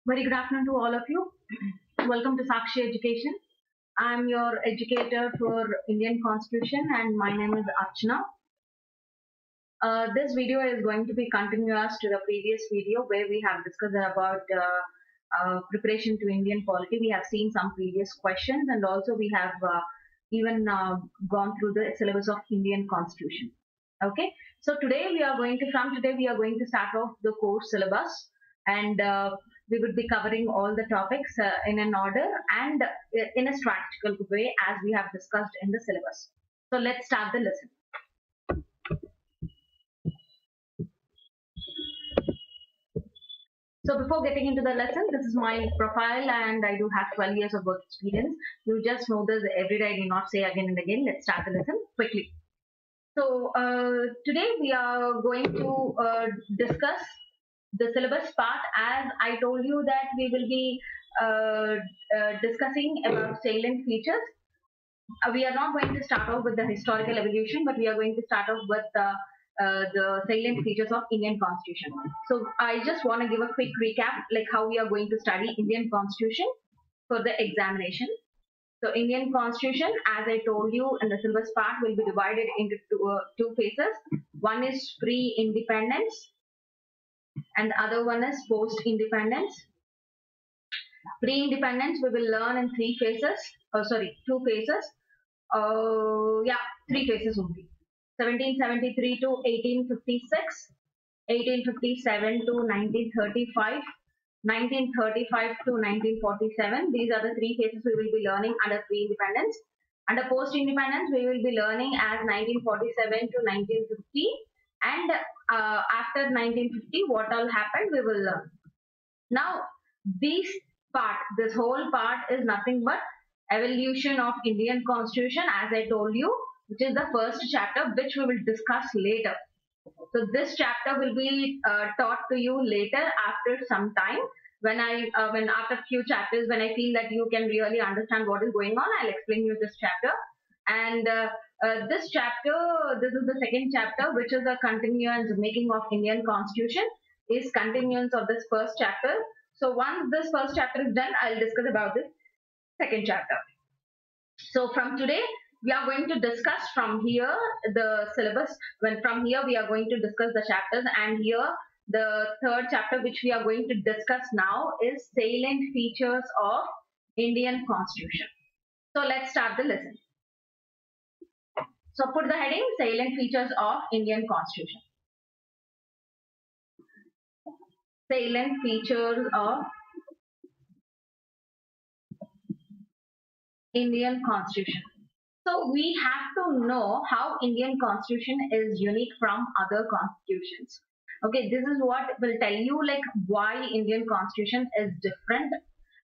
Very good afternoon to all of you. Welcome to Sakshi Education. I'm your educator for Indian Constitution and my name is Archana. This video is going to be continuous to the previous video where we have discussed about preparation to Indian polity. We have seen some previous questions and also we have even gone through the syllabus of Indian Constitution. Okay, so today we are going to start off the course syllabus and we would be covering all the topics in an order and in a strategical way as we have discussed in the syllabus. So let's start the lesson. So before getting into the lesson, this is my profile and I do have 12 years of work experience. You just know this every day, I do not say again and again. Let's start the lesson quickly. So today we are going to discuss the syllabus part. As I told you that we will be discussing about salient features. We are not going to start off with the historical evolution, but we are going to start off with the salient features of Indian Constitution. So I just want to give a quick recap, like how we are going to study Indian Constitution for the examination. So Indian Constitution, as I told you in the syllabus part, will be divided into two phases. One is pre-independence and the other one is post-independence. Pre-independence we will learn in two phases. Three phases only. 1773 to 1856, 1857 to 1935, 1935 to 1947. These are the three phases we will be learning under pre-independence. Under post-independence, we will be learning as 1947 to 1950, and after 1950, what all happened, we will learn. Now, this whole part is nothing but evolution of Indian Constitution, as I told you, which is the first chapter, which we will discuss later. So this chapter will be taught to you later after some time. When after few chapters, when I feel that you can really understand what is going on, I'll explain you this chapter. And this chapter, this is the second chapter, which is a continuance making of Indian Constitution, is continuance of this first chapter. So once this first chapter is done, I'll discuss about this second chapter. So from today, we are going to discuss from here the syllabus. From here we are going to discuss the chapters, and here the third chapter which we are going to discuss now is salient features of Indian Constitution. So let's start the lesson. So put the heading salient features of Indian Constitution. Salient features of Indian Constitution. So we have to know how Indian Constitution is unique from other constitutions. Okay, this is what will tell you like why Indian Constitution is different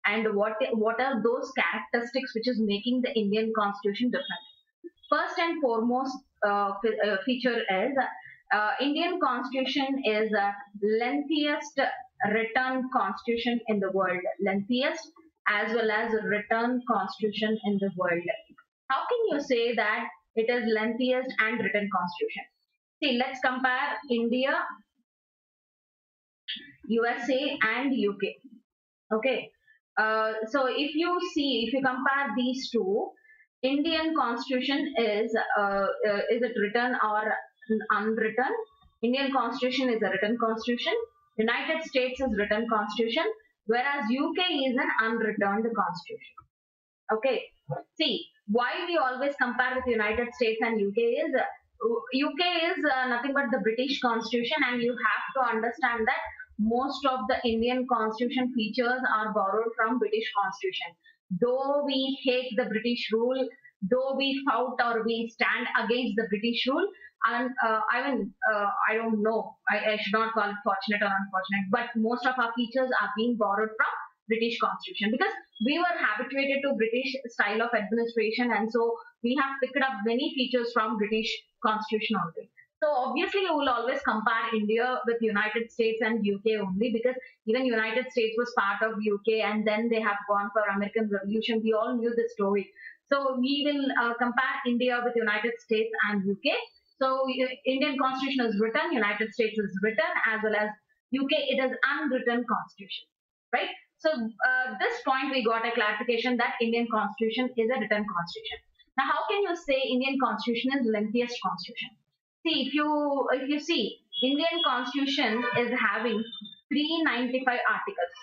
and what are those characteristics which is making the Indian Constitution different. First and foremost feature is Indian Constitution is the lengthiest written constitution in the world. Lengthiest as well as written constitution in the world. How can you say that it is lengthiest and written constitution? See, let's compare India, USA and UK. Okay. So if you compare these two, Indian Constitution is it written or unwritten? Indian Constitution is a written constitution. United States is written constitution, whereas UK is an unwritten constitution. Okay. See, why we always compare with United States and UK is nothing but the British Constitution, and you have to understand that most of the Indian Constitution features are borrowed from British Constitution. Though we hate the British rule, though we fought or we stand against the British rule, and I don't know, I should not call it fortunate or unfortunate, but most of our features are being borrowed from British Constitution because we were habituated to British style of administration, and so we have picked up many features from British Constitution only. So obviously you will always compare India with United States and UK only, because even United States was part of UK and then they have gone for American Revolution. We all knew the story. So we will compare India with United States and UK. So Indian Constitution is written, United States is written, as well as UK, it is unwritten constitution, right? So this point we got a clarification that Indian Constitution is a written constitution. Now, how can you say Indian Constitution is lengthiest constitution? See, if you see, Indian Constitution is having 395 articles.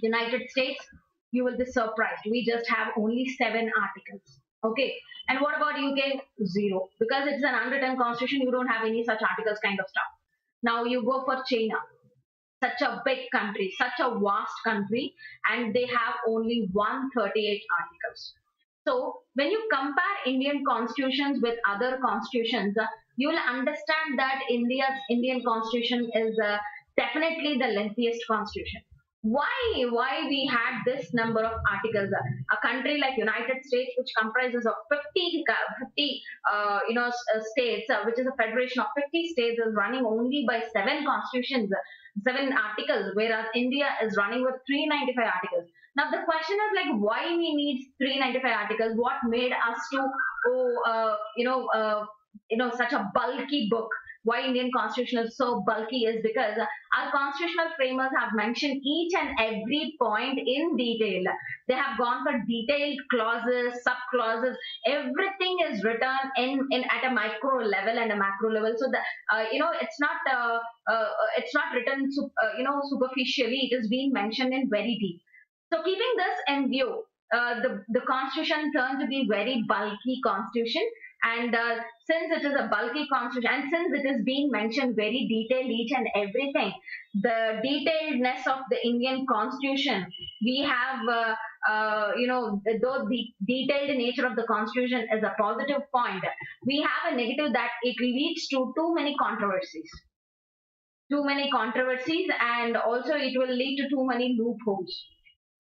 United States, you will be surprised. We just have only 7 articles. Okay. And what about UK? 0. Because it's an unwritten constitution, you don't have any such articles kind of stuff. Now you go for China, such a big country, such a vast country, and they have only 138 articles. So when you compare Indian constitutions with other constitutions, you will understand that Indian constitution is definitely the lengthiest constitution. Why we had this number of articles? A country like United States, which comprises of 50 states, which is a federation of 50 states, is running only by 7 constitutions, 7 articles, whereas India is running with 395 articles. Now the question is like, why we need 395 articles? What made us to such a bulky book? Why Indian Constitution is so bulky is because our constitutional framers have mentioned each and every point in detail. They have gone for detailed clauses, sub-clauses. Everything is written in at a micro level and a macro level. So that it's not written superficially. It is being mentioned in very deep. So keeping this in view, the Constitution turned to be very bulky Constitution. And since it is a bulky constitution, and since it is being mentioned very detailed, each and everything, the detailedness of the Indian Constitution, we have, though the detailed nature of the Constitution is a positive point, we have a negative that it leads to too many controversies. And also it will lead to too many loopholes.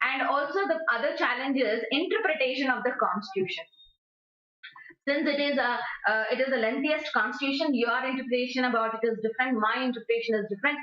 And also the other challenge is interpretation of the Constitution. Since it is a lengthiest constitution, your interpretation about it is different, my interpretation is different,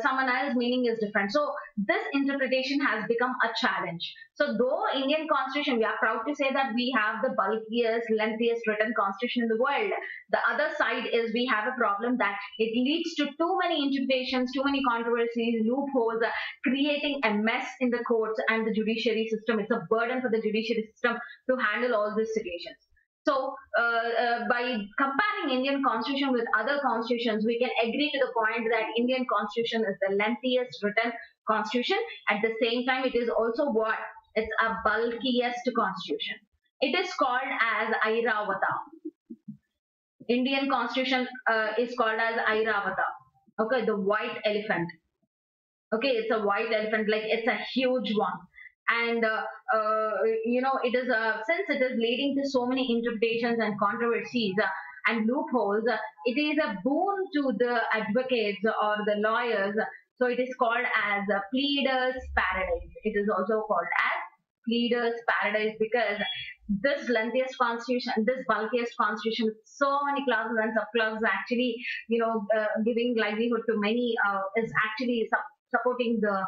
someone else's meaning is different. So this interpretation has become a challenge. So though Indian Constitution, we are proud to say that we have the bulkiest, lengthiest written constitution in the world, the other side is we have a problem that it leads to too many interpretations, too many controversies, loopholes, creating a mess in the courts and the judiciary system. It's a burden for the judiciary system to handle all these situations. So, by comparing Indian Constitution with other constitutions, we can agree to the point that Indian Constitution is the lengthiest written constitution. At the same time, it is also what? It's a bulkiest constitution. It is called as Airavata. Indian Constitution is called as Airavata. Okay, the white elephant. Okay, it's a white elephant, like it's a huge one. And it is since it is leading to so many interpretations and controversies and loopholes, it is a boon to the advocates or the lawyers. So it is called as a pleader's paradise. It is also called as pleader's paradise because this lengthiest constitution, this bulkiest constitution with so many clauses and subclauses actually, giving livelihood to many is actually supporting the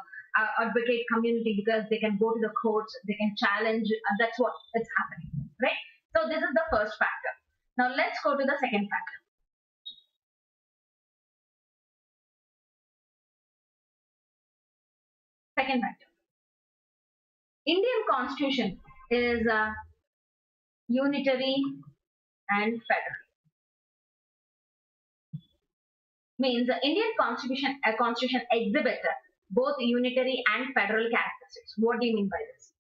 advocate community because they can go to the courts, they can challenge, that's what is happening, right? So this is the first factor. Now let's go to the second factor. Second factor. Indian Constitution is unitary and federal. Means the Indian Constitution exhibits both unitary and federal characteristics. What do you mean by this?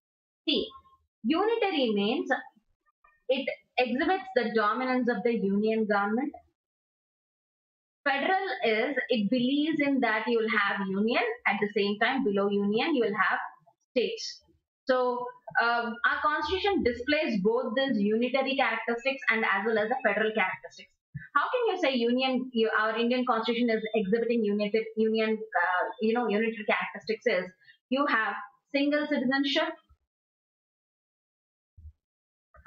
See, unitary means it exhibits the dominance of the union government. Federal is it believes in that you will have union, at the same time below union you will have states. So our constitution displays both these unitary characteristics and as well as the federal characteristics. How can you say our Indian Constitution is exhibiting unitary characteristics? Is you have single citizenship,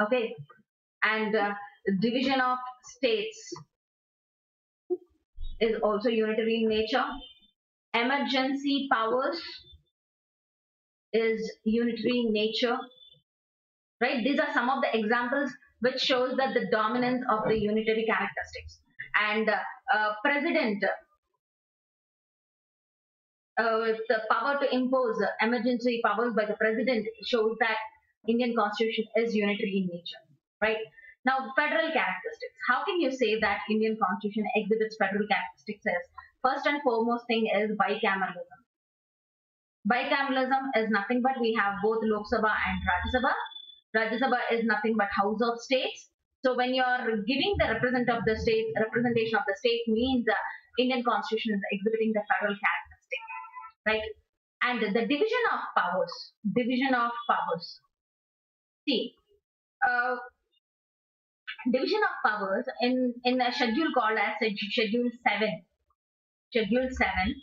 okay, and division of states is also unitary in nature. Emergency powers is unitary in nature, right? These are some of the examples which shows that the dominance of the unitary characteristics. And president the power to impose emergency powers by the president shows that Indian constitution is unitary in nature, right? Now, federal characteristics. How can you say that Indian constitution exhibits federal characteristics? As first and foremost thing is bicameralism. Bicameralism is nothing but we have both Lok Sabha and Rajya Sabha. Rajya Sabha is nothing but House of States. So when you are giving the representation of the state means Indian constitution is exhibiting the federal characteristic, right? And the division of powers. See, division of powers in a schedule called as Schedule 7. Schedule 7,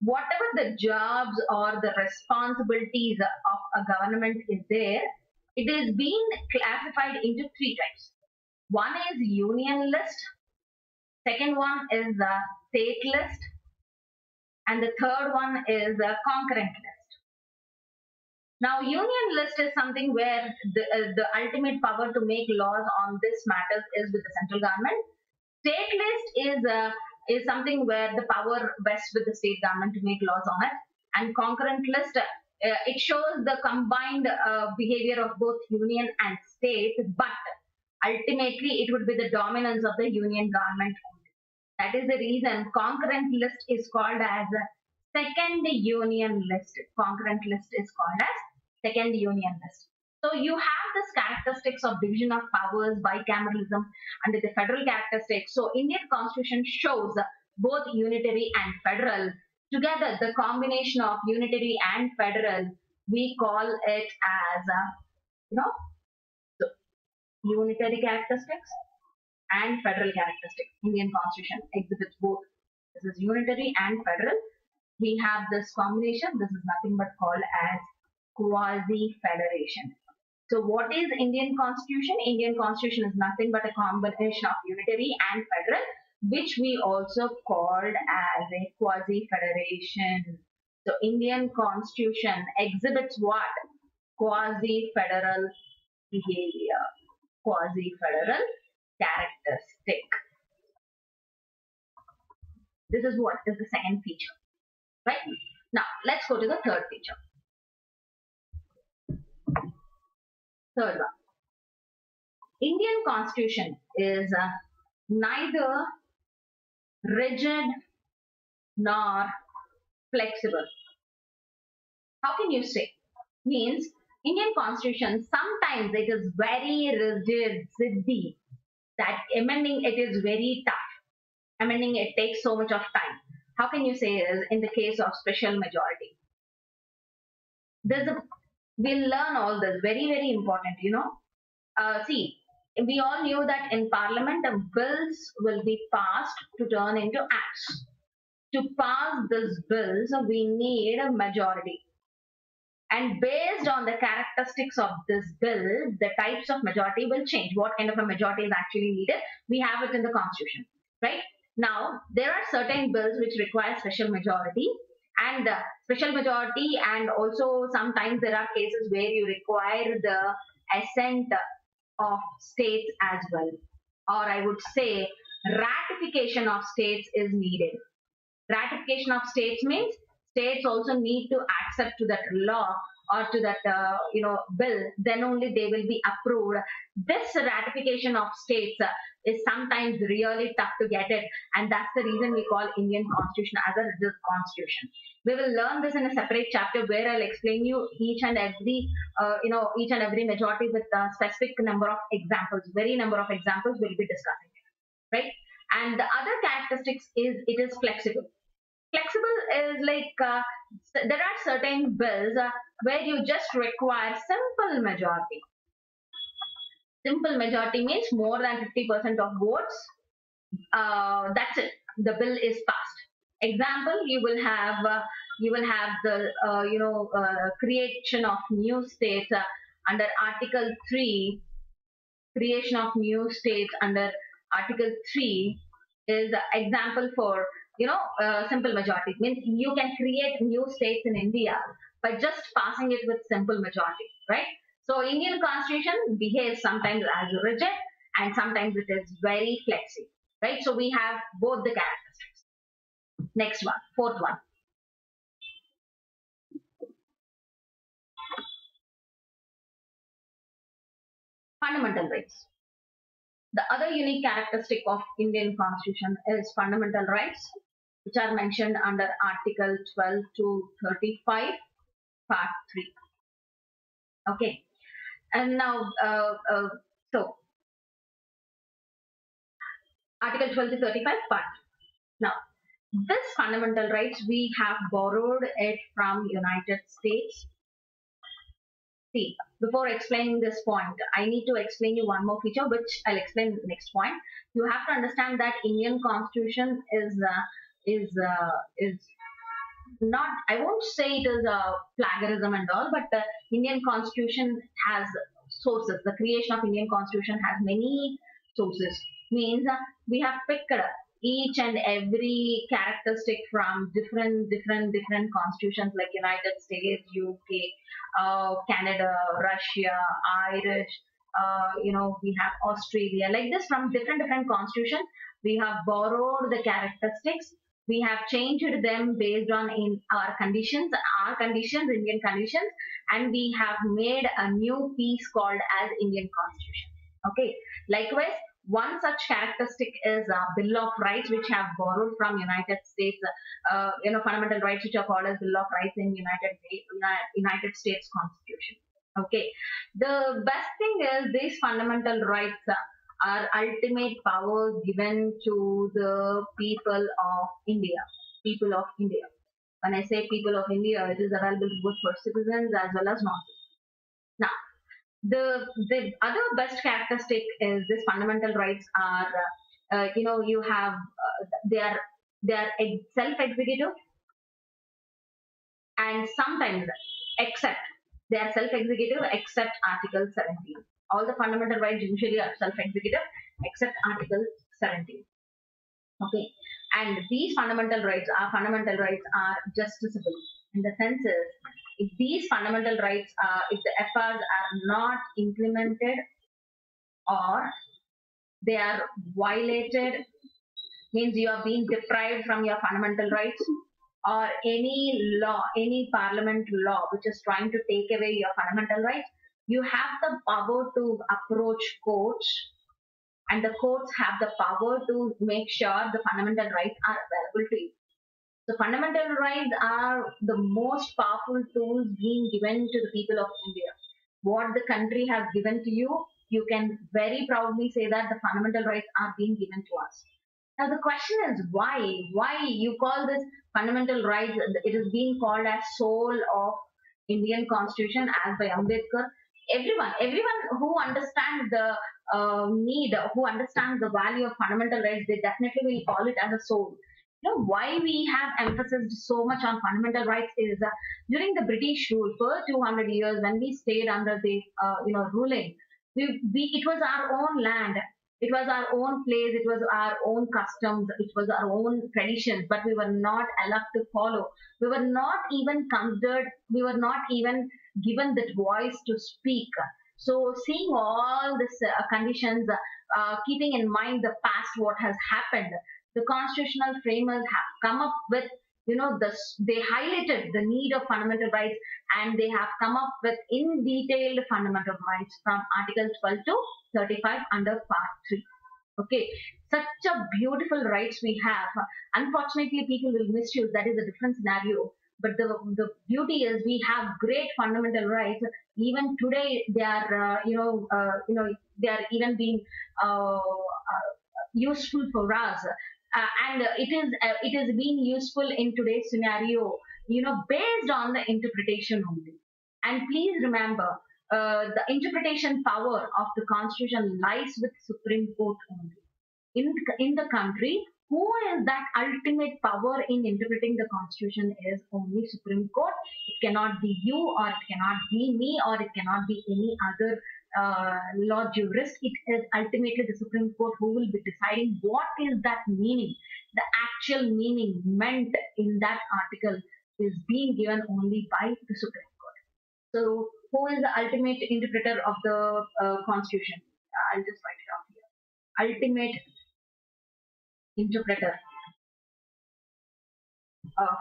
whatever the jobs or the responsibilities of a government is there, it is being classified into three types. One is union list, second one is the state list, and the third one is the concurrent list. Now, union list is something where the ultimate power to make laws on this matters is with the central government. State list is something where the power vests with the state government to make laws on it. And concurrent list, it shows the combined behavior of both union and state, but ultimately it would be the dominance of the union government only. That is the reason concurrent list is called as a second union list. Concurrent list is called as second union list. So you have this characteristics of division of powers, bicameralism, and the federal characteristics. So Indian constitution shows both unitary and federal. Together, the combination of unitary and federal, we call it as, so unitary characteristics and federal characteristics. Indian constitution exhibits both. This is unitary and federal. We have this combination. This is nothing but called as quasi-federation. So what is Indian constitution? Indian constitution is nothing but a combination of unitary and federal, which we also called as a quasi-federation. So Indian constitution exhibits what? Quasi-federal behavior, quasi-federal characteristic. This is what is the second feature, right? Now let's go to the third feature. Third one. Indian constitution is neither rigid nor flexible. How can you say? Means Indian constitution sometimes it is very rigid, ziddy, that amending it is very tough. Amending it takes so much of time. How can you say is in the case of special majority? We'll learn all this, very, very important, See, we all knew that in parliament, the bills will be passed to turn into acts. To pass these bills, we need a majority. And based on the characteristics of this bill, the types of majority will change. What kind of a majority is actually needed? We have it in the constitution, right? Now, there are certain bills which require special majority. And special majority, and also sometimes there are cases where you require the assent of states as well, or I would say ratification of states is needed. Ratification of states means states also need to accept to that law or to that bill, then only they will be approved. This ratification of states is sometimes really tough to get it, and that's the reason we call Indian constitution as a rigid constitution. We will learn this in a separate chapter where I'll explain you each and every majority with a specific number of examples. Very number of examples we'll be discussing, right? And the other characteristics is it is flexible. Flexible is like there are certain bills where you just require simple majority. Simple majority means more than 50% of votes. That's it. The bill is passed. Example: you will have the creation of new states under Article 3. Creation of new states under Article 3 is example for simple majority. Means you can create new states in India by just passing it with simple majority, right? So Indian constitution behaves sometimes as rigid and sometimes it is very flexible, right? So we have both the characteristics. Next one, fourth one. Fundamental rights. The other unique characteristic of Indian Constitution is fundamental rights, which are mentioned under Article 12 to 35, Part 3. Okay, and now, so Article 12 to 35, Part 3. Now, this fundamental rights, we have borrowed it from United States. See, before explaining this point, I need to explain you one more feature, which I'll explain in the next point. You have to understand that Indian Constitution is not, I won't say it is a plagiarism and all, but the Indian Constitution has sources. The creation of Indian Constitution has many sources. Means we have picked up each and every characteristic from different constitutions like United States, UK, Canada, Russia, Irish, we have Australia, like this from different constitutions. We have borrowed the characteristics. We have changed them based on in our conditions, Indian conditions, and we have made a new piece called as Indian Constitution. Okay. Likewise, one such characteristic is Bill of Rights, which have borrowed from United States, fundamental rights, which are called as Bill of Rights in United States Constitution. Okay. The best thing is these fundamental rights are ultimate power given to the people of India. People of India. When I say people of India, it is available both for citizens as well as non-citizens. Now, the other best characteristic is these fundamental rights are, you have they are self-executive, and sometimes except they are self-executive except Article 17. All the fundamental rights usually are self-executive except Article 17. Okay, and these fundamental rights are justiciable. In the sense is, if these fundamental rights if the FRs are not implemented or they are violated, means you are being deprived from your fundamental rights, or any law, any parliament law which is trying to take away your fundamental rights, you have the power to approach courts, and the courts have the power to make sure the fundamental rights are available to you. The fundamental rights are the most powerful tools being given to the people of India. What the country has given to you, you can very proudly say that the fundamental rights are being given to us. Now the question is why? Why you call this fundamental rights? It is being called as soul of Indian Constitution as by Ambedkar. Everyone who understands the who understands the value of fundamental rights, they definitely will call it as a soul. Why we have emphasized so much on fundamental rights is during the British rule for 200 years, when we stayed under the ruling, it was our own land, it was our own place, it was our own customs, it was our own traditions, but we were not allowed to follow. We were not even considered, we were not even given that voice to speak. So seeing all these conditions, keeping in mind the past, what has happened, the constitutional framers have come up with, they highlighted the need of fundamental rights, and they have come up with in detailed fundamental rights from Article 12 to 35 under Part 3. Okay, such a beautiful rights we have. Unfortunately, people will misuse. That is a different scenario. But the beauty is we have great fundamental rights. Even today, they are they are even being useful for us. And it is being useful in today's scenario, based on the interpretation only. And please remember, the interpretation power of the Constitution lies with Supreme Court only. In the country, who is that ultimate power in interpreting the Constitution is only Supreme Court. It cannot be you, or it cannot be me, or it cannot be any other law jurist. It is ultimately the Supreme Court who will be deciding what is that meaning. The actual meaning meant in that article is being given only by the Supreme Court. So who is the ultimate interpreter of the Constitution? I'll just write it out here. Ultimate interpreter of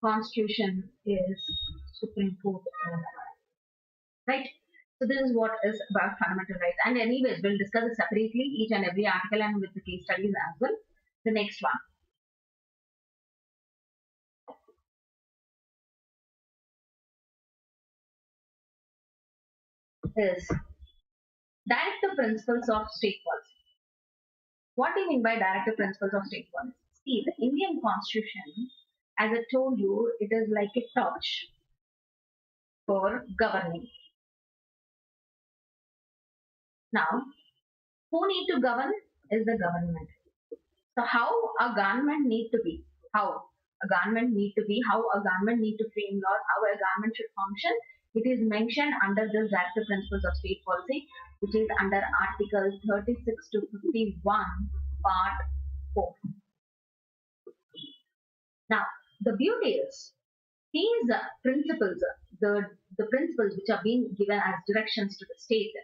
Constitution is Supreme Court, right? So this is what is about fundamental rights. And anyways, we'll discuss it separately, each and every article and with the case studies as well. The next one is directive principles of state policy. What do you mean by directive principles of state policy? See, the Indian Constitution, as I told you, it is like a torch for governing. Now, who need to govern is the government. So how a government need to be, how a government need to be, how a government need to frame laws, how a government should function, it is mentioned under the directive principles of state policy, which is under Article 36 to 51, Part 4. Now, the beauty is these principles, the principles which are being given as directions to the state,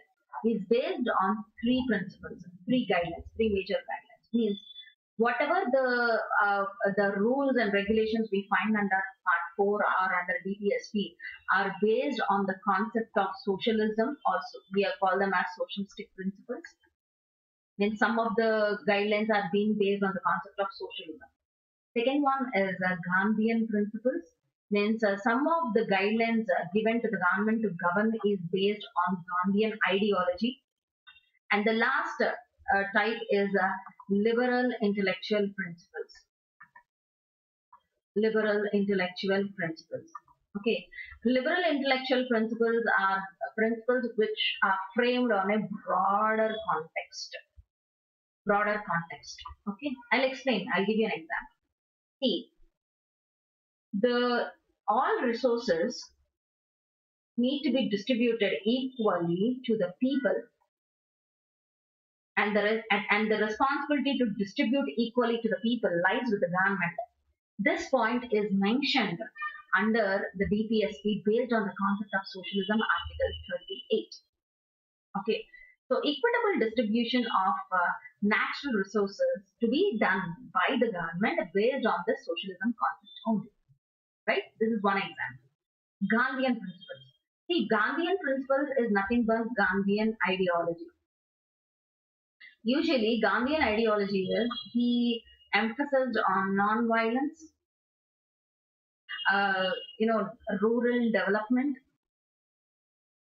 is based on three principles, three guidelines, three major guidelines. Means whatever the rules and regulations we find under Part 4 or under DPSP are based on the concept of socialism. Also, we call them as socialistic principles. Then some of the guidelines are being based on the concept of socialism. Second one is Gandhian principles. Then some of the guidelines given to the government to govern is based on Gandhian ideology. And the last type is liberal intellectual principles. Liberal intellectual principles. Okay, liberal intellectual principles are principles which are framed on a broader context. Broader context. Okay, I'll explain. I'll give you an example. See, all resources need to be distributed equally to the people, and the responsibility to distribute equally to the people lies with the government. This point is mentioned under the DPSP based on the concept of socialism, Article 38. Okay, so equitable distribution of natural resources to be done by the government based on the socialism concept only. Right? This is one example. Gandhian principles. See, Gandhian principles is nothing but Gandhian ideology. Usually, Gandhian ideology is he emphasized on non-violence, rural development,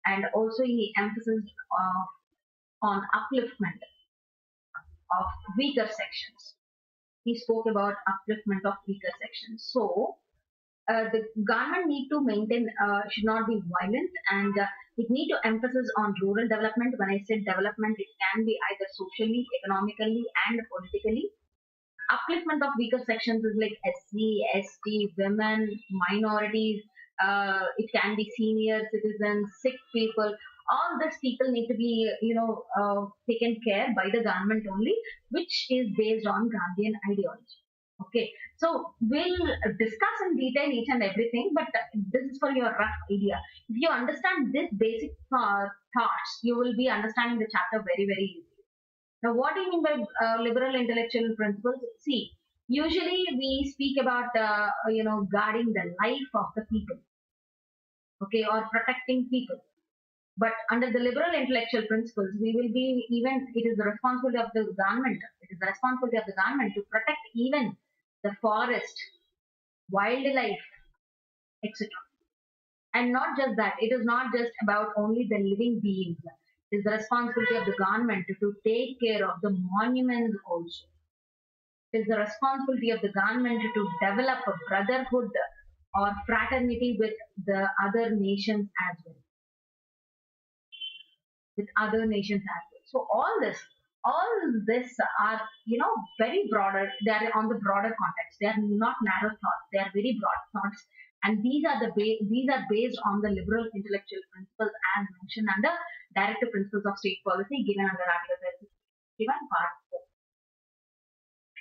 and also he emphasized on upliftment of weaker sections. He spoke about upliftment of weaker sections. So, the government need to maintain, should not be violent, and it need to emphasize on rural development. When I said development, it can be either socially, economically, and politically. Upliftment of weaker sections is like SC, ST, women, minorities. It can be senior citizens, sick people. All these people need to be, taken care by the government only, which is based on Gandhian ideology. Okay, so we'll discuss in detail each and everything, but this is for your rough idea. If you understand this basic thoughts, you will be understanding the chapter very, very easily. Now, what do you mean by liberal intellectual principles? See, usually we speak about, guarding the life of the people, okay, or protecting people. But under the liberal intellectual principles, we will be it is the responsibility of the government. It is the responsibility of the government to protect even the forest, wildlife, etc. And not just that, it is not just about only the living beings. It is the responsibility of the government to take care of the monuments also. It is the responsibility of the government to develop a brotherhood or fraternity with the other nations as well. So all this are, very broader. They are on the broader context. They are not narrow thoughts. They are very broad thoughts. And these are based on the liberal intellectual principles as mentioned under Directive Principles of State Policy given under Article 31, Part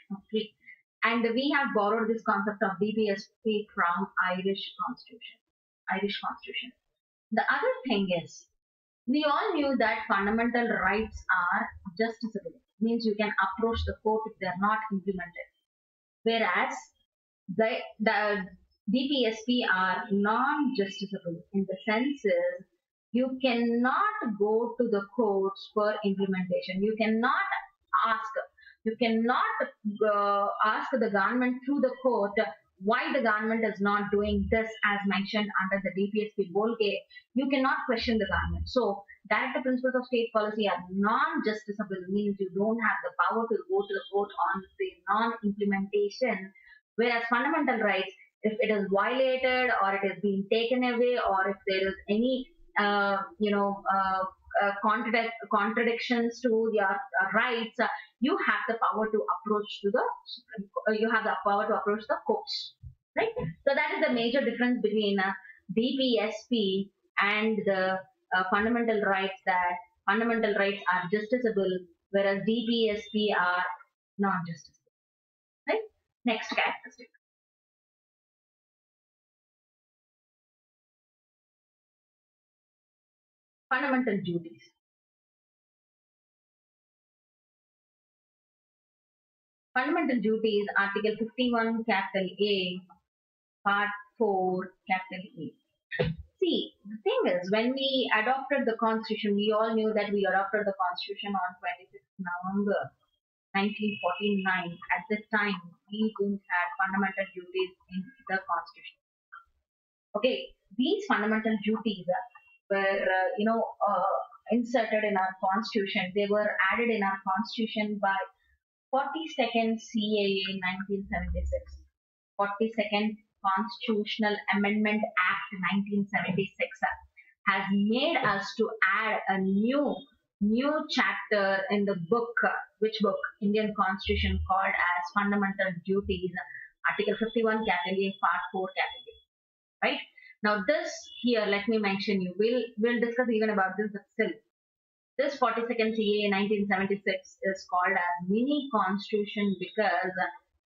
4. Okay. And we have borrowed this concept of DPSP from Irish Constitution. The other thing is, we all knew that fundamental rights are justiciable. Means you can approach the court if they are not implemented. Whereas the DPSP are non-justiciable in the sense is You cannot go to the courts for implementation. You cannot ask, you cannot ask the government through the court why the government is not doing this as mentioned under the DPSP Bolke. You cannot question the government. So directive principles of state policy are non-justiciable, means you don't have the power to go to the court on the non-implementation. Whereas fundamental rights, if it is violated or it is being taken away, or if there is any contradictions to your rights, you have the power to approach to the you have the power to approach the courts, right? So that is the major difference between DPSP and the fundamental rights, that fundamental rights are justiciable, whereas DPSP are non-justiciable, right? Next characteristic. Fundamental duties. Fundamental duties, Article 51, capital A, Part 4, capital A. See, the thing is, when we adopted the Constitution, we all knew that we adopted the Constitution on 26th November 1949. At this time, we didn't have fundamental duties in the Constitution. Okay, these fundamental duties were, inserted in our Constitution. They were added in our Constitution by 42nd CAA 1976, 42nd Constitutional Amendment Act 1976 has made us to add a new chapter in the book. Which book? Indian Constitution, called as Fundamental Duties, Article 51, capital A, Part 4, capital A. Right? Now this here, let me mention you. We'll discuss even about this, but still. This 42nd CAA 1976 is called as mini constitution because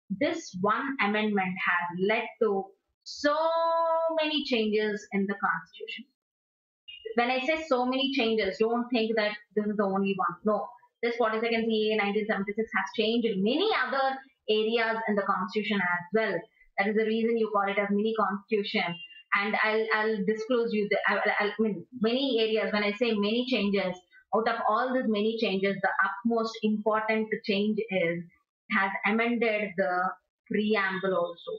this one amendment has led to so many changes in the constitution. When I say so many changes, don't think that this is the only one. No, this 42nd CAA 1976 has changed many other areas in the constitution as well. That is the reason you call it as mini constitution. And I'll disclose you many areas. When I say many changes, out of all these many changes, the utmost important change is it has amended the preamble also.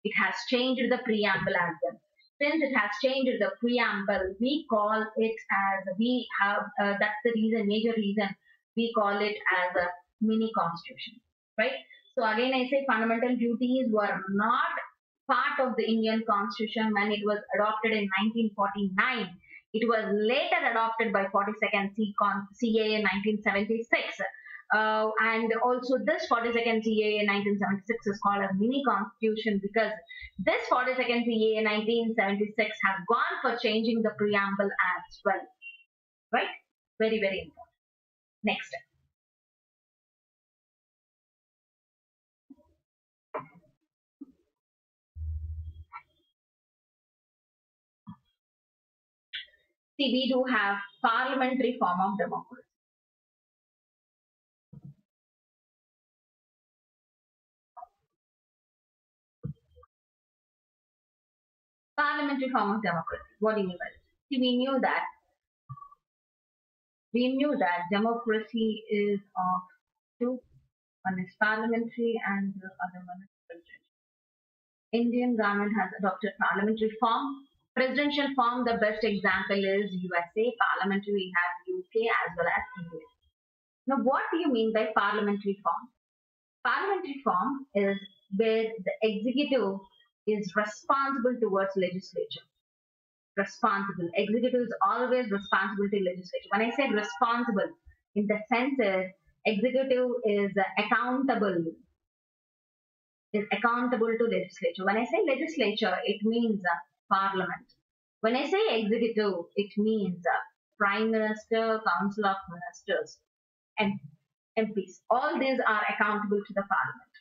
It has changed the preamble as well. Since it has changed the preamble, we call it as, that's the reason, major reason we call it as a mini constitution, right? So again, I say fundamental duties were not part of the Indian Constitution when it was adopted in 1949. It was later adopted by 42nd CAA 1976. And also this 42nd CAA 1976 is called a mini constitution because this 42nd CAA 1976 has gone for changing the preamble as well. Right? Very, very important. Next. See, we do have parliamentary form of democracy. Parliamentary form of democracy. What do you mean by this? See, we knew that democracy is of two. One is parliamentary and the other one is presidential. Indian government has adopted parliamentary form. Presidential form, the best example is USA. Parliamentary, we have UK as well as India. Now, what do you mean by parliamentary form? Parliamentary form is where the executive is responsible towards legislature. Responsible. Executive is always responsible to legislature. When I say responsible, in the sense is executive is accountable. Is accountable to legislature. When I say legislature, it means parliament. When I say executive, it means prime minister, council of ministers, and MPs. All these are accountable to the parliament.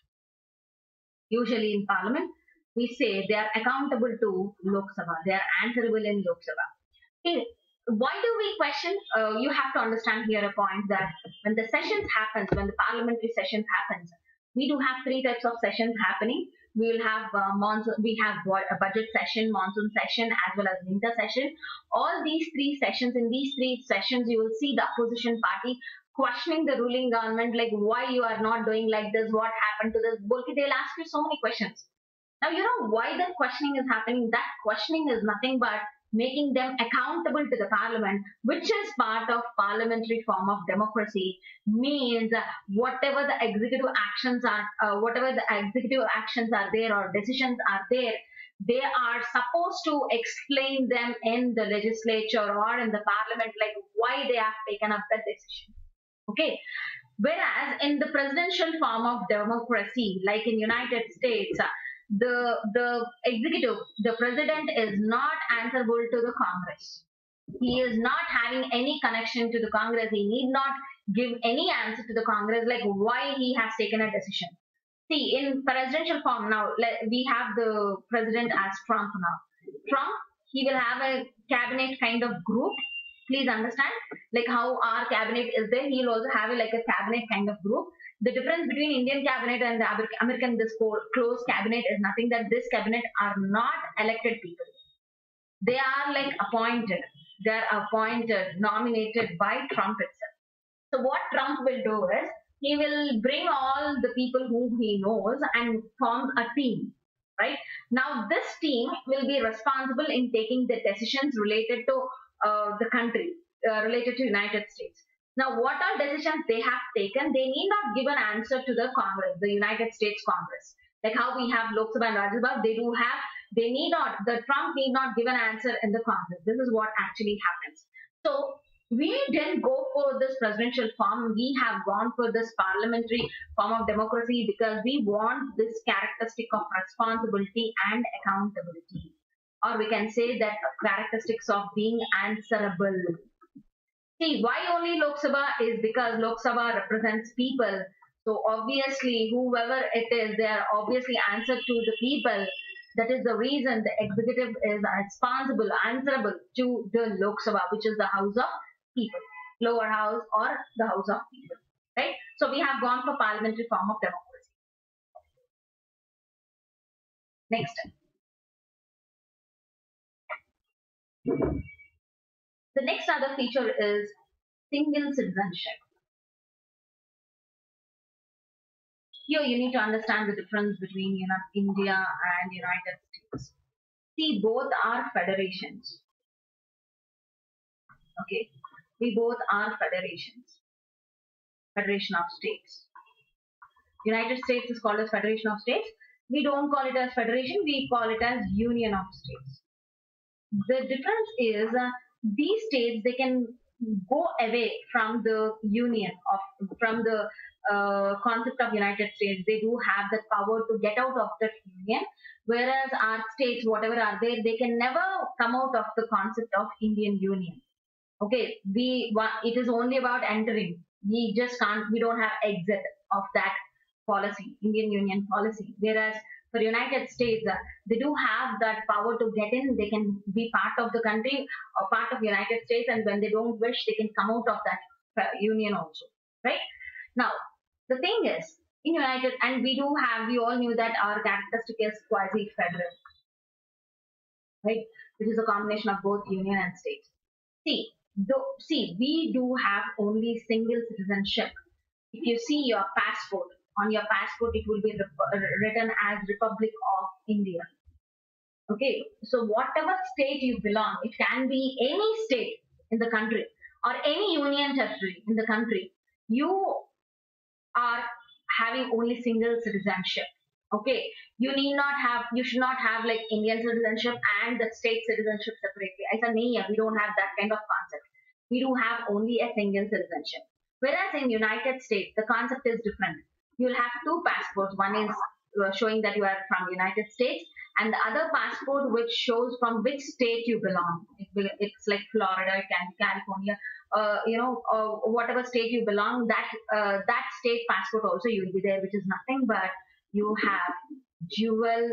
Usually in parliament, we say they are accountable to Lok Sabha. They are answerable in Lok Sabha. Okay. Why do we question? You have to understand here a point that when the sessions happens, when the parliamentary sessions happens, we do have three types of sessions happening. We will have monsoon. We have a budget session, monsoon session, as well as winter session. All these three sessions. In these three sessions, you will see the opposition party questioning the ruling government, like why you are not doing like this, what happened to this. They'll ask you so many questions. Now, you know why that questioning is happening. That questioning is nothing but making them accountable to the parliament, which is part of parliamentary form of democracy. Means whatever the executive actions are, there or decisions are there, they are supposed to explain them in the legislature or in the parliament, like why they have taken up that decision. Okay. Whereas in the presidential form of democracy, like in United States, the executive, the president is not answerable to the Congress. He is not having any connection to the Congress. He need not give any answer to the Congress, like why he has taken a decision. See, in presidential form now, we have the president as Trump now. Trump, he will have a cabinet kind of group. Please understand, like how our cabinet is there, he will also have like a cabinet kind of group. The difference between Indian cabinet and the American, this closed cabinet, is nothing that this cabinet are not elected people. They are like appointed. They are appointed, nominated by Trump itself. So what Trump will do is, he will bring all the people whom he knows and form a team. Right? Now this team will be responsible in taking the decisions related to the country, related to United States. Now, what all decisions they have taken, they need not give an answer to the Congress, the United States Congress. Like how we have Lok Sabha and Rajya Sabha, they need not, the Trump need not give an answer in the Congress. This is what actually happens. So, we didn't go for this presidential form. We have gone for this parliamentary form of democracy because we want this characteristic of responsibility and accountability. Or we can say that characteristics of being answerable. See, why only Lok Sabha is because Lok Sabha represents people. So obviously, whoever it is, they are obviously answered to the people. That is the reason the executive is responsible, answerable to the Lok Sabha, which is the house of people, lower house or the house of people. Right? So we have gone for parliamentary form of democracy. Next. The next other feature is single citizenship. Here you need to understand the difference between India and United States. See, both are federations. Okay, we both are federations. Federation of States. United States is called as Federation of States. We don't call it as federation, we call it as Union of States. The difference is these states, they can go away from the union from the concept of United States. They do have the power to get out of that union, whereas our states, whatever are there, they can never come out of the concept of Indian Union. Okay, it is only about entering. We just can't, we don't have exit of that policy, Indian Union policy. Whereas for United States, they do have that power to get in. They can be part of the country or part of United States, and when they don't wish, they can come out of that union also. Right? Now, the thing is, in United, and we all knew that our characteristic is quasi-federal. Right? Which is a combination of both union and state. See, we do have only single citizenship. If you see your passport, on your passport it will be written as Republic of India. Okay, so whatever state you belong, it can be any state in the country or any union territory in the country, you are having only single citizenship. Okay, you should not have like Indian citizenship and the state citizenship separately. I said, no, we don't have that kind of concept. We do have only a single citizenship. Whereas in United States, the concept is different. You will have two passports. One is showing that you are from United States, and the other passport which shows from which state you belong. It's like Florida, it can be California, whatever state you belong, that state passport also you will be there, which is nothing but you have dual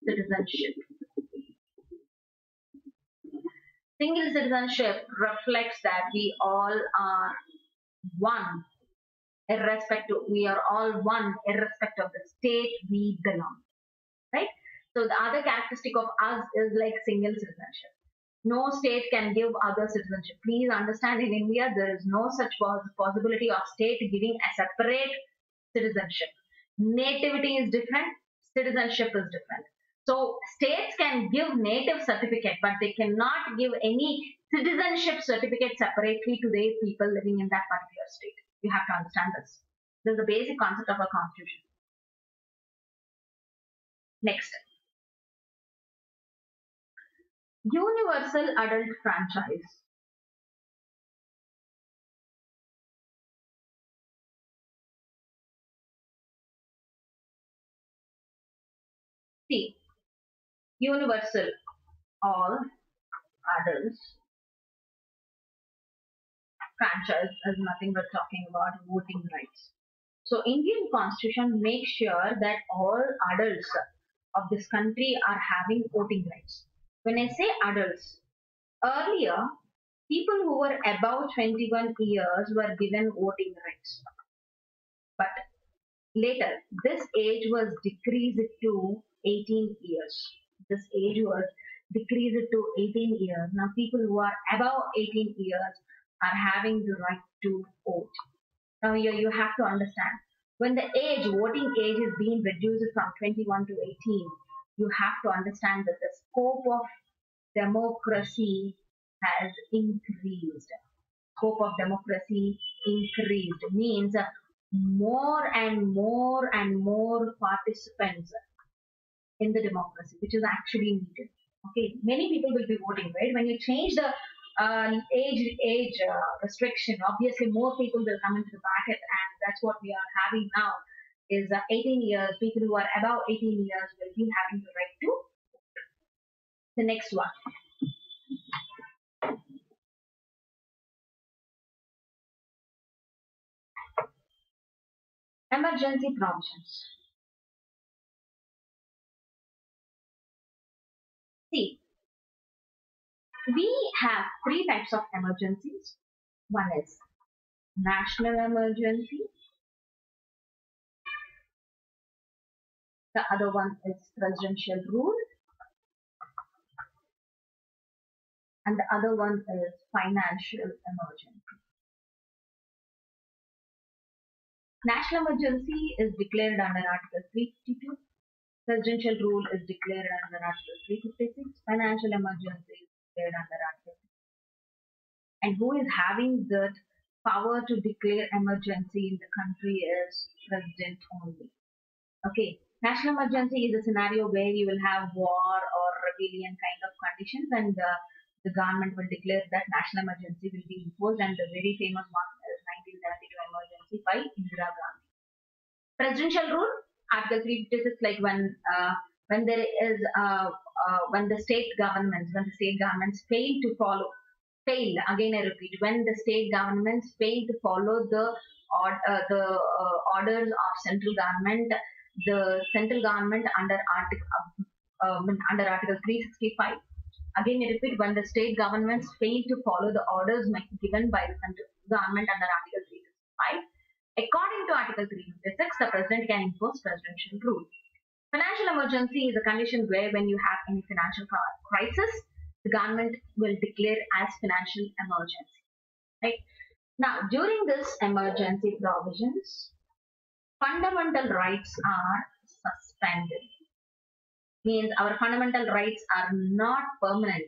citizenship. Single citizenship reflects that we all are one, we are all one irrespective of the state we belong. right? So the other characteristic of us is like single citizenship. No state can give other citizenship. Please understand, in India, there is no such possibility of state giving a separate citizenship. Nativity is different, citizenship is different. So states can give native certificate, but they cannot give any citizenship certificate separately to their people living in that particular state. You have to understand this. This is the basic concept of our constitution. Next. Universal adult franchise. See, universal, all adults franchise is nothing but talking about voting rights. So Indian constitution makes sure that all adults of this country are having voting rights. When I say adults, earlier people who were above 21 years were given voting rights. But later, this age was decreased to 18 years. This age was decreased to 18 years. Now people who are above 18 years are having the right to vote. Now here you have to understand, when the voting age is being reduced from 21 to 18, you have to understand that the scope of democracy has increased. Scope of democracy increased means more and more and more participants in the democracy, which is actually needed. Okay, many people will be voting, right? When you change the age restriction, obviously more people will come into the bracket, and that's what we are having now. Is 18 years. People who are above 18 years will be having the right to. The next one. Emergency provisions. See, we have three types of emergencies. One is national emergency. The other one is presidential rule. And the other one is financial emergency. National emergency is declared under Article 352. Presidential rule is declared under Article 356. Financial emergency is declared under Article 356. And who is having the power to declare emergency in the country is President only. Okay. National emergency is a scenario where you will have war or rebellion kind of conditions, and the government will declare that national emergency will be imposed, and the very famous one is 1972 emergency by Indira Gandhi. Presidential rule, Article 356, like when there is when the state governments fail to follow, again I repeat, when the state governments fail to follow the orders of central government, the central government under Article 365. Again, I repeat, when the state governments fail to follow the orders given by the central government under Article 365, according to Article 356, the president can impose presidential rule. Financial emergency is a condition where when you have any financial crisis, the government will declare as financial emergency. Right? Now, during this emergency provisions, fundamental rights are suspended. Means our fundamental rights are not permanent.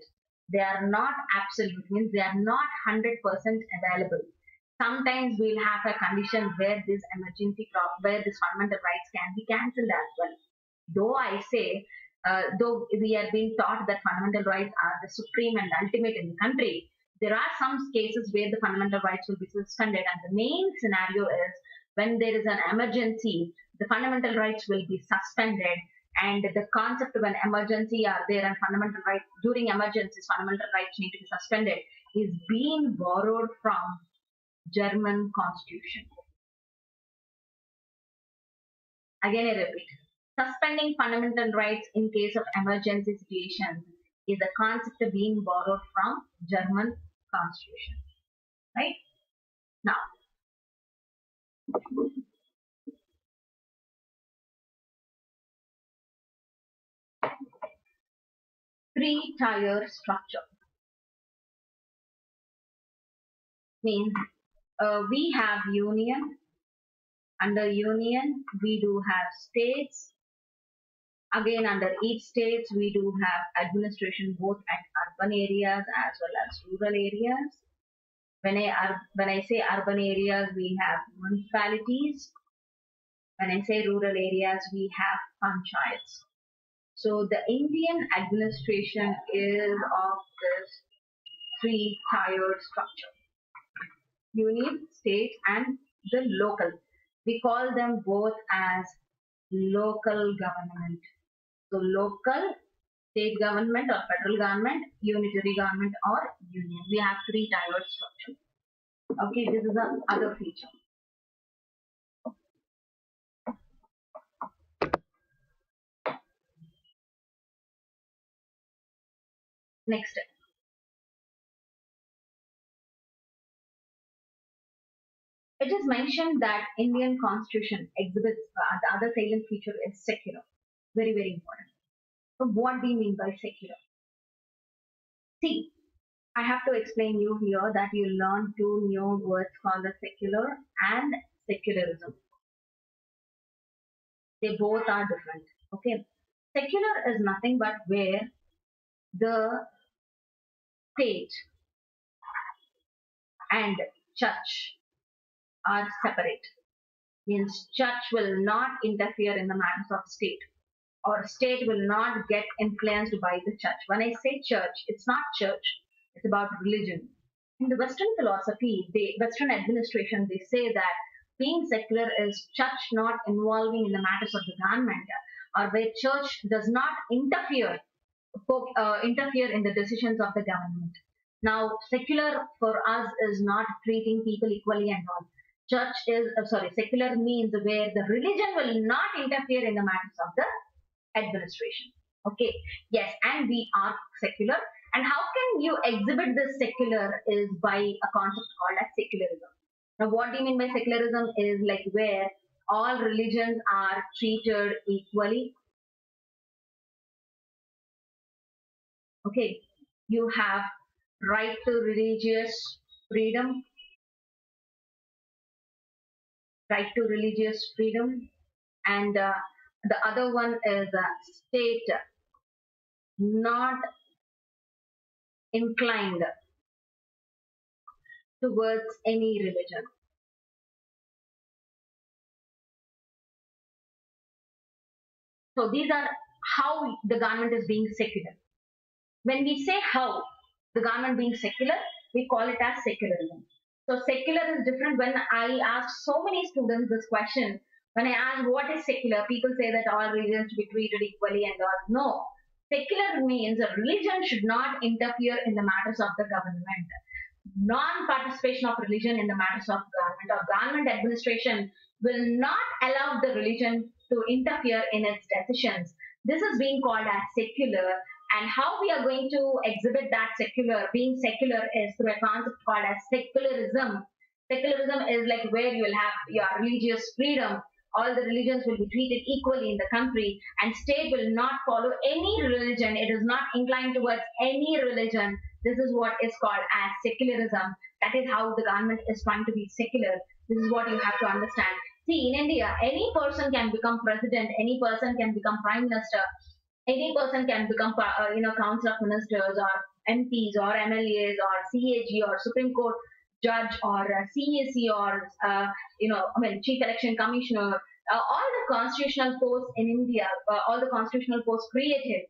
They are not absolute. Means they are not 100% available. Sometimes we'll have a condition where this where this fundamental rights can be cancelled as well. Though I say, though we are being taught that fundamental rights are the supreme and ultimate in the country, there are some cases where the fundamental rights will be suspended, and the main scenario is when there is an emergency, the fundamental rights will be suspended, and the concept of an emergency are there, and fundamental rights during emergencies, fundamental rights need to be suspended, is being borrowed from German Constitution. Again, I repeat, suspending fundamental rights in case of emergency situations is a concept being borrowed from German Constitution. Right? Now, three-tier structure. Means we have union. Under union, we do have states. Again, under each state, we do have administration both at urban areas as well as rural areas. When I say urban areas, we have municipalities. When I say rural areas, we have panchayats. So the Indian administration is of this three-tiered structure. Union, state, and the local. We call them both as local government. So local, state government or federal government, unitary government or union. We have three-tiered structure. Okay, this is the other feature. Next step. It is mentioned that Indian Constitution exhibits the other salient feature is secular. Very, very important. So what do you mean by secular? See, I have to explain you here that you learn two new words called the secular and secularism. They both are different. Okay. Secular is nothing but where the state and church are separate. Means church will not interfere in the matters of state, or state will not get influenced by the church. When I say church, it's not church, it's about religion. In the Western philosophy, Western administration, they say that being secular is church not involving in the matters of the government, or where church does not interfere in the decisions of the government. Now, secular for us is not treating people equally and all. Church is, secular means where the religion will not interfere in the matters of the administration. Okay, yes, and we are secular. And how can you exhibit this secular is by a concept called as secularism. Now, what do you mean by secularism is like where all religions are treated equally. Okay, you have right to religious freedom, and the other one is state not inclined towards any religion. So these are how the government is being secular. When we say how the government being secular, we call it as secularism. So secular is different. When I ask so many students this question, when I ask what is secular, people say that all religions should be treated equally and all. No. Secular means a religion should not interfere in the matters of the government. Non-participation of religion in the matters of government or government administration will not allow the religion to interfere in its decisions. This is being called as secular. And how we are going to exhibit that being secular is through a concept called as secularism. Secularism is like where you will have your religious freedom. All the religions will be treated equally in the country, and state will not follow any religion. It is not inclined towards any religion. This is what is called as secularism. That is how the government is trying to be secular. This is what you have to understand. See, in India, any person can become president, any person can become prime minister, any person can become, council of ministers or MPs or MLAs or CAG or Supreme Court judge or CAC or, Chief Election Commissioner. All the constitutional posts in India, all the constitutional posts created,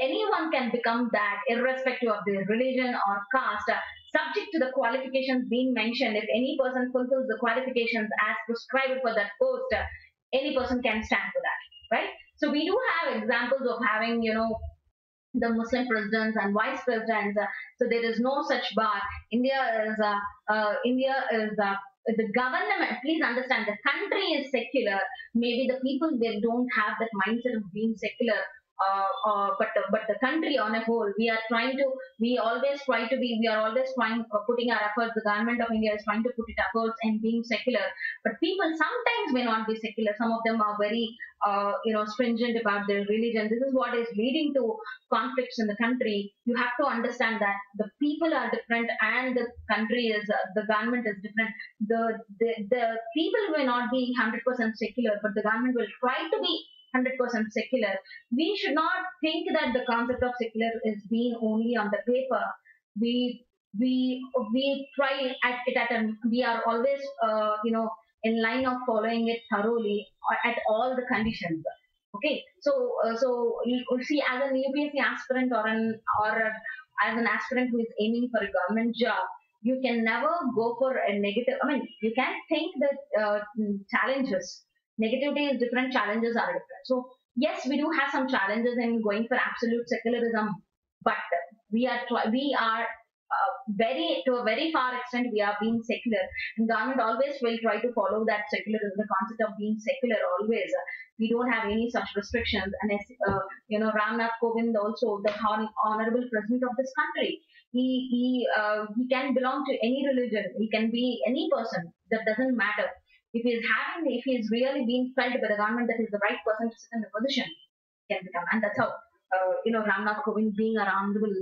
anyone can become that irrespective of their religion or caste, subject to the qualifications being mentioned. If any person fulfills the qualifications as prescribed for that post, any person can stand for that, right? So we do have examples of having, the Muslim presidents and vice presidents. So there is no such bar. India is the government. Please understand, the country is secular. Maybe the people, they don't have that mindset of being secular, but the country on a whole, we are always putting our efforts. The government of India is trying to put its efforts in being secular, but people sometimes may not be secular. Some of them are very stringent about their religion. This is what is leading to conflicts in the country. You have to understand that the people are different and the country is the government is different. The people may not be 100% secular, but the government will try to be 100% secular. We should not think that the concept of secular is being only on the paper. We try at it we are always in line of following it thoroughly at all the conditions. Okay, so you see, as an UPSC aspirant as an aspirant who is aiming for a government job, you can never go for a negative. I mean, you can think that challenges, negativity is different, challenges are different. So yes, we do have some challenges in going for absolute secularism, but we are very to a very far extent we are being secular, and government always will try to follow that secularism, the concept of being secular always. We don't have any such restrictions, and as Ramnath Kovind, also the honorable president of this country, he can belong to any religion, he can be any person, that doesn't matter. If he is really being felt by the government that is the right person to sit in the position, he can become, and that's how Ramnath Kovind being a honorable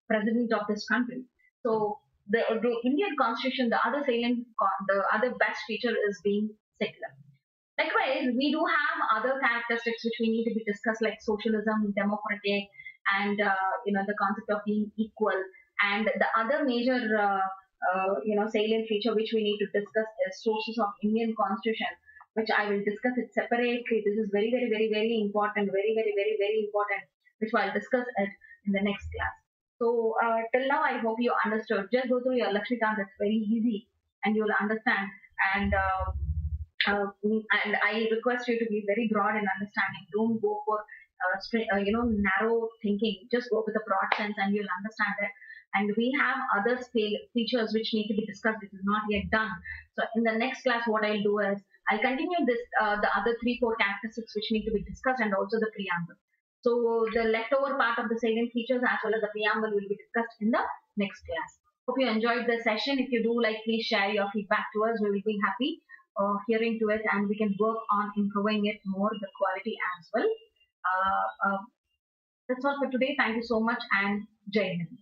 president of this country. So the Indian constitution, the other best feature is being secular. Likewise, we do have other characteristics which we need to be discussed, like socialism, democratic, and the concept of being equal. And the other major salient feature which we need to discuss is sources of Indian constitution, which I will discuss it separately. This is very, very, very, very important, very, very, very, very important, which I'll discuss it in the next class. So till now, I hope you understood. Just go through your Lakshmikant. It's very easy, and you'll understand. And I request you to be very broad in understanding. Don't go for narrow thinking. Just go with the broad sense, and you'll understand it. And we have other features which need to be discussed. This is not yet done. So in the next class, what I'll do is I'll continue this the other 3-4 characteristics which need to be discussed, and also the preamble. So the leftover part of the salient features as well as the preamble will be discussed in the next class. Hope you enjoyed the session. If you do, please share your feedback to us. We will be happy hearing to it, and we can work on improving it more, the quality as well. That's all for today. Thank you so much, and Jai Hind.